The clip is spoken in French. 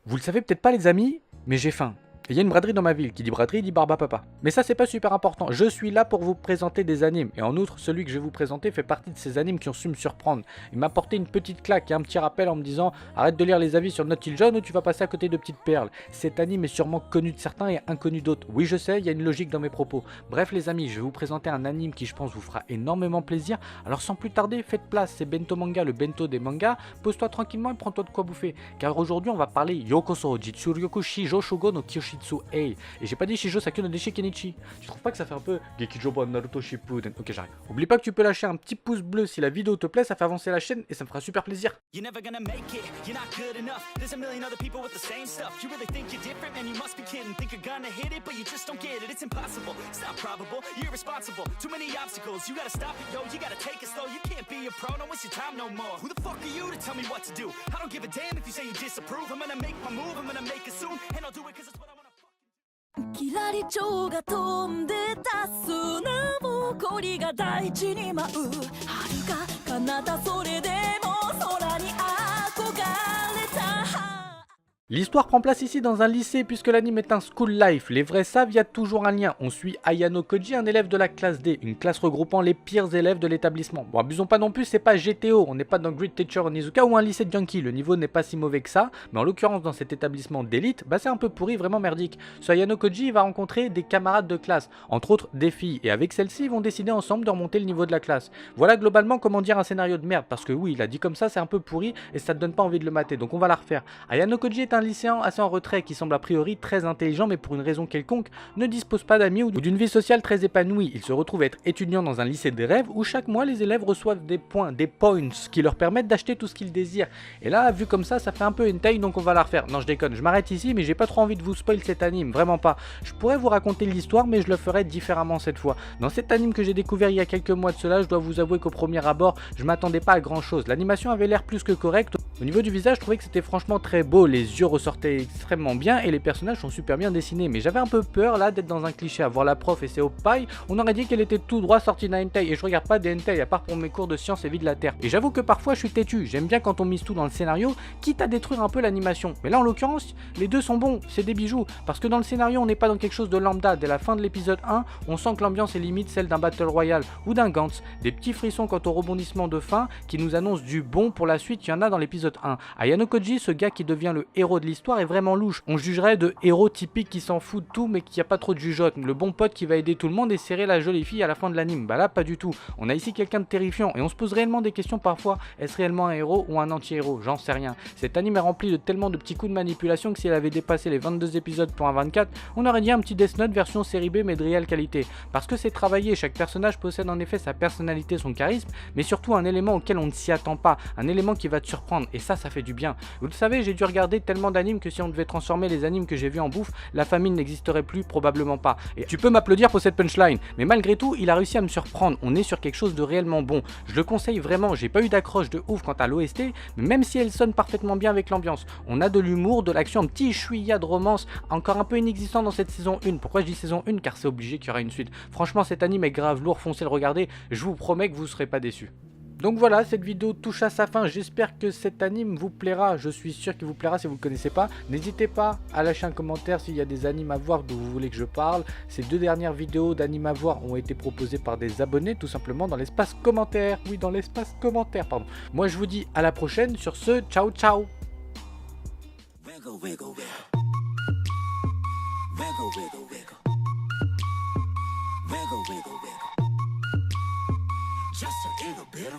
Vous le savez peut-être pas les amis, mais j'ai faim. Il y a une braderie dans ma ville, qui dit braderie dit barba papa. Mais ça c'est pas super important, je suis là pour vous présenter des animes. Et en outre, celui que je vais vous présenter fait partie de ces animes qui ont su me surprendre. Il m'a apporté une petite claque et un petit rappel en me disant arrête de lire les avis sur Not Till John ou tu vas passer à côté de petites perles. Cet anime est sûrement connu de certains et inconnu d'autres. Oui je sais, il y a une logique dans mes propos. Bref les amis, je vais vous présenter un anime qui je pense vous fera énormément plaisir. Alors sans plus tarder, faites place, c'est Bento Manga, le bento des mangas. Pose-toi tranquillement et prends-toi de quoi bouffer. Car aujourd'hui on va parler Yokoso Jitsuryoku Shijo Shogo no Kyoshitsu Ei. Et j'ai pas dit Shijo Sakyo no Deshi Kenichi. Tu trouves pas que ça fait un peu Gekijoba Naruto Shippuden? Ok j'arrête. Oublie pas que tu peux lâcher un petit pouce bleu si la vidéo te plaît, ça fait avancer la chaîne et ça me fera super plaisir. Kilari蝶が飛んでた砂ぼこりが大地に舞う遥か彼方それでも空に憧れた L'histoire prend place ici dans un lycée puisque l'anime est un school life. Les vrais savent, il y a toujours un lien. On suit Ayano Koji, un élève de la classe D, une classe regroupant les pires élèves de l'établissement. Bon, abusons pas non plus, c'est pas GTO, on n'est pas dans Great Teacher Onizuka ou un lycée de junkie. Le niveau n'est pas si mauvais que ça, mais en l'occurrence dans cet établissement d'élite, bah c'est un peu pourri, vraiment merdique. Ce Ayano Koji va rencontrer des camarades de classe, entre autres des filles, et avec celles-ci ils vont décider ensemble de remonter le niveau de la classe. Voilà globalement comment dire un scénario de merde, parce que oui, il a dit comme ça, c'est un peu pourri et ça te donne pas envie de le mater, donc on va la refaire. Ayano Koji est un lycéen assez en retrait qui semble a priori très intelligent mais pour une raison quelconque ne dispose pas d'amis ou d'une vie sociale très épanouie. Il se retrouve être étudiant dans un lycée des rêves où chaque mois les élèves reçoivent des points, des points qui leur permettent d'acheter tout ce qu'ils désirent. Et là vu comme ça fait un peu hentai donc on va la refaire. Non je déconne, je m'arrête ici mais j'ai pas trop envie de vous spoil cet anime, vraiment pas. Je pourrais vous raconter l'histoire mais je le ferai différemment cette fois. Dans cet anime que j'ai découvert il y a quelques mois de cela, je dois vous avouer qu'au premier abord je m'attendais pas à grand chose. L'animation avait l'air plus que correcte. Au niveau du visage je trouvais que c'était franchement très beau, les yeux ressortaient extrêmement bien et les personnages sont super bien dessinés, mais j'avais un peu peur là d'être dans un cliché. À voir la prof et ses oppailles, on aurait dit qu'elle était tout droit sortie d'un hentai et je regarde pas des hentai à part pour mes cours de sciences et vie de la terre. Et j'avoue que parfois je suis têtu, j'aime bien quand on mise tout dans le scénario, quitte à détruire un peu l'animation. Mais là en l'occurrence, les deux sont bons, c'est des bijoux, parce que dans le scénario on n'est pas dans quelque chose de lambda. Dès la fin de l'épisode 1, on sent que l'ambiance est limite celle d'un Battle Royale ou d'un Gantz. Des petits frissons quant au rebondissement de fin qui nous annoncent du bon pour la suite, il y en a dans l'épisode 1. Ayano Koji, ce gars qui devient le héros de l'histoire, est vraiment louche. On jugerait de héros typique qui s'en fout de tout mais qui a pas trop de jugeote, le bon pote qui va aider tout le monde et serrer la jolie fille à la fin de l'anime. Bah là pas du tout, on a ici quelqu'un de terrifiant et on se pose réellement des questions parfois, est-ce réellement un héros ou un anti-héros? J'en sais rien. Cet anime est rempli de tellement de petits coups de manipulation que si elle avait dépassé les 22 épisodes pour un 24, on aurait dit un petit Death Note version série B mais de réelle qualité. Parce que c'est travaillé, chaque personnage possède en effet sa personnalité, son charisme, mais surtout un élément auquel on ne s'y attend pas, un élément qui va te surprendre et ça fait du bien. Vous le savez, j'ai dû regarder tellement d'animes que si on devait transformer les animes que j'ai vus en bouffe, la famine n'existerait plus, probablement pas. Et tu peux m'applaudir pour cette punchline, mais malgré tout, il a réussi à me surprendre. On est sur quelque chose de réellement bon. Je le conseille vraiment, j'ai pas eu d'accroche de ouf quant à l'OST, mais même si elle sonne parfaitement bien avec l'ambiance, on a de l'humour, de l'action, un petit chouïa de romance, encore un peu inexistant dans cette saison 1. Pourquoi je dis saison 1? Car c'est obligé qu'il y aura une suite. Franchement, cet anime est grave lourd, foncez le regarder, je vous promets que vous serez pas déçus. Donc voilà, cette vidéo touche à sa fin, j'espère que cet anime vous plaira, je suis sûr qu'il vous plaira si vous ne le connaissez pas. N'hésitez pas à lâcher un commentaire s'il y a des animes à voir dont vous voulez que je parle. Ces deux dernières vidéos d'animes à voir ont été proposées par des abonnés, tout simplement dans l'espace commentaire. Oui, dans l'espace commentaire, pardon. Moi je vous dis à la prochaine, sur ce, ciao ciao. Just a little bit.